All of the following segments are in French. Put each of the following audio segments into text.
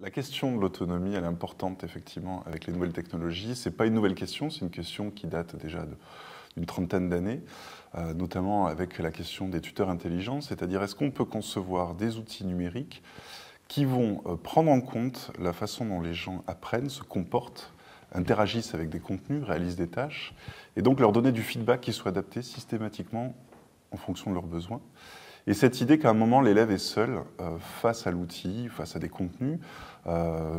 La question de l'autonomie, elle est importante effectivement avec les nouvelles technologies. Ce n'est pas une nouvelle question, c'est une question qui date déjà d'une trentaine d'années, notamment avec la question des tuteurs intelligents, c'est-à-dire est-ce qu'on peut concevoir des outils numériques qui vont prendre en compte la façon dont les gens apprennent, se comportent, interagissent avec des contenus, réalisent des tâches, et donc leur donner du feedback qui soit adapté systématiquement en fonction de leurs besoins. Et cette idée qu'à un moment, l'élève est seul face à l'outil, face à des contenus,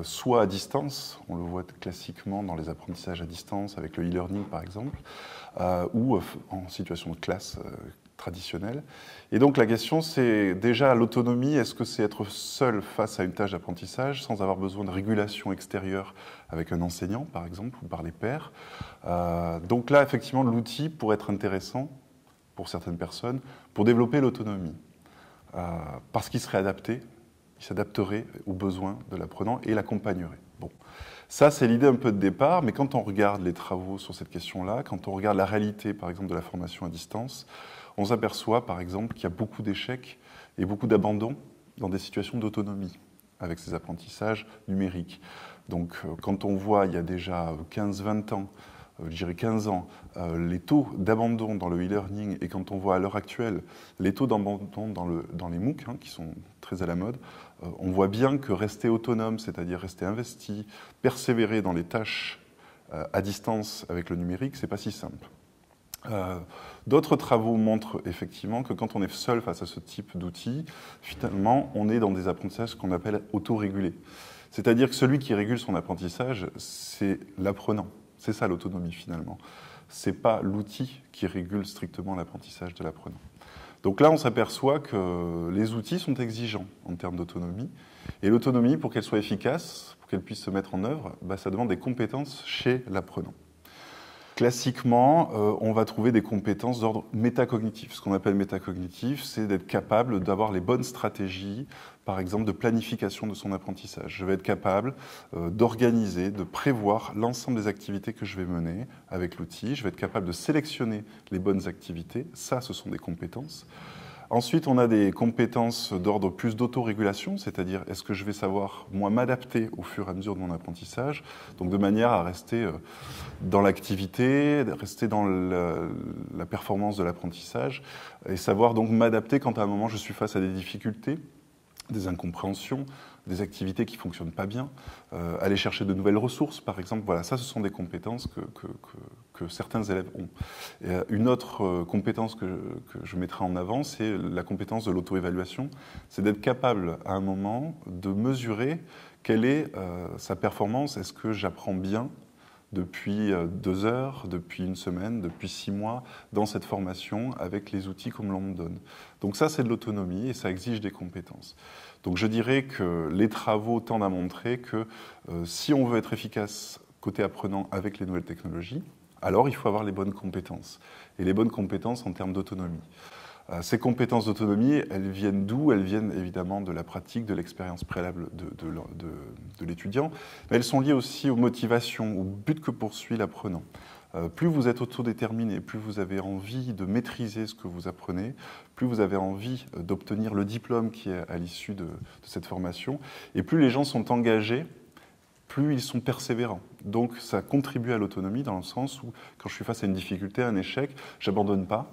soit à distance, on le voit classiquement dans les apprentissages à distance, avec le e-learning par exemple, ou en situation de classe traditionnelle. Et donc la question, c'est déjà l'autonomie, est-ce que c'est être seul face à une tâche d'apprentissage, sans avoir besoin de régulation extérieure avec un enseignant par exemple, ou par les pairs. Donc là, effectivement, l'outil pourrait être intéressant pour certaines personnes, pour développer l'autonomie. Parce qu'il serait adapté, il s'adapterait aux besoins de l'apprenant et l'accompagnerait. Bon. Ça, c'est l'idée un peu de départ, mais quand on regarde les travaux sur cette question-là, quand on regarde la réalité, par exemple, de la formation à distance, on s'aperçoit, par exemple, qu'il y a beaucoup d'échecs et beaucoup d'abandons dans des situations d'autonomie avec ces apprentissages numériques. Donc, quand on voit, il y a déjà 15-20 ans, je dirais 15 ans, les taux d'abandon dans le e-learning et quand on voit à l'heure actuelle les taux d'abandon dans les MOOC, qui sont très à la mode, on voit bien que rester autonome, c'est-à-dire rester investi, persévérer dans les tâches à distance avec le numérique, c'est pas si simple. D'autres travaux montrent effectivement que quand on est seul face à ce type d'outils, finalement, on est dans des apprentissages qu'on appelle autorégulés. C'est-à-dire que celui qui régule son apprentissage, c'est l'apprenant. C'est ça l'autonomie finalement. Ce n'est pas l'outil qui régule strictement l'apprentissage de l'apprenant. Donc là, on s'aperçoit que les outils sont exigeants en termes d'autonomie. Et l'autonomie, pour qu'elle soit efficace, pour qu'elle puisse se mettre en œuvre, ça demande des compétences chez l'apprenant. Classiquement, on va trouver des compétences d'ordre métacognitif. Ce qu'on appelle métacognitif, c'est d'être capable d'avoir les bonnes stratégies, par exemple de planification de son apprentissage. Je vais être capable d'organiser, de prévoir l'ensemble des activités que je vais mener avec l'outil. Je vais être capable de sélectionner les bonnes activités. Ça, ce sont des compétences. Ensuite, on a des compétences d'ordre plus d'autorégulation, c'est-à-dire est-ce que je vais savoir, moi, m'adapter au fur et à mesure de mon apprentissage, donc de manière à rester dans l'activité, rester dans la performance de l'apprentissage, et savoir donc m'adapter quand à un moment je suis face à des difficultés, des incompréhensions, des activités qui ne fonctionnent pas bien, aller chercher de nouvelles ressources, par exemple. Voilà, ça, ce sont des compétences que certains élèves ont. Et une autre compétence que je mettrai en avant, c'est la compétence de l'auto-évaluation. C'est d'être capable, à un moment, de mesurer quelle est sa performance. Est-ce que j'apprends bien depuis 2 heures, depuis une semaine, depuis 6 mois, dans cette formation, avec les outils comme l'on me donne. Donc ça, c'est de l'autonomie et ça exige des compétences. Donc je dirais que les travaux tendent à montrer que si on veut être efficace côté apprenant avec les nouvelles technologies, alors il faut avoir les bonnes compétences. Et les bonnes compétences en termes d'autonomie. Ces compétences d'autonomie, elles viennent d'où? Elles viennent évidemment de la pratique, de l'expérience préalable de l'étudiant, mais elles sont liées aussi aux motivations, au but que poursuit l'apprenant. Plus vous êtes autodéterminé, plus vous avez envie de maîtriser ce que vous apprenez, plus vous avez envie d'obtenir le diplôme qui est à l'issue de cette formation, et plus les gens sont engagés, plus ils sont persévérants. Donc ça contribue à l'autonomie dans le sens où quand je suis face à une difficulté, à un échec, j'abandonne pas.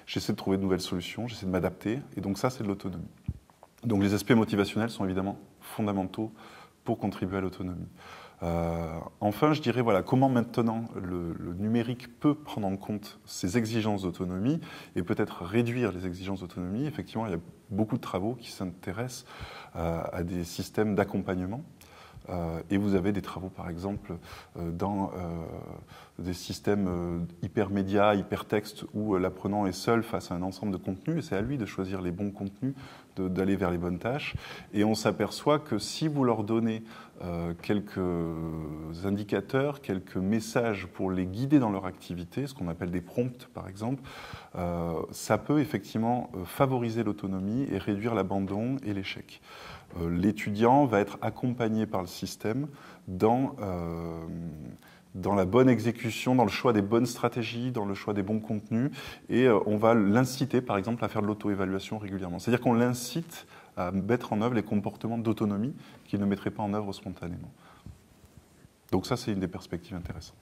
J'essaie de trouver de nouvelles solutions, j'essaie de m'adapter, et donc ça, c'est de l'autonomie. Donc les aspects motivationnels sont évidemment fondamentaux pour contribuer à l'autonomie. Enfin, je dirais, voilà, comment maintenant le numérique peut prendre en compte ces exigences d'autonomie et peut-être réduire les exigences d'autonomie. Effectivement, il y a beaucoup de travaux qui s'intéressent à des systèmes d'accompagnement. Et vous avez des travaux, par exemple, dans des systèmes hypermédias, hypertextes, où l'apprenant est seul face à un ensemble de contenus, et c'est à lui de choisir les bons contenus, d'aller vers les bonnes tâches. Et on s'aperçoit que si vous leur donnez quelques indicateurs, quelques messages pour les guider dans leur activité, ce qu'on appelle des prompts, par exemple, ça peut effectivement favoriser l'autonomie et réduire l'abandon et l'échec. L'étudiant va être accompagné par le système dans la bonne exécution, dans le choix des bonnes stratégies, dans le choix des bons contenus, et on va l'inciter, par exemple, à faire de l'auto-évaluation régulièrement. C'est-à-dire qu'on l'incite à mettre en œuvre les comportements d'autonomie qu'ils ne mettraient pas en œuvre spontanément. Donc ça, c'est une des perspectives intéressantes.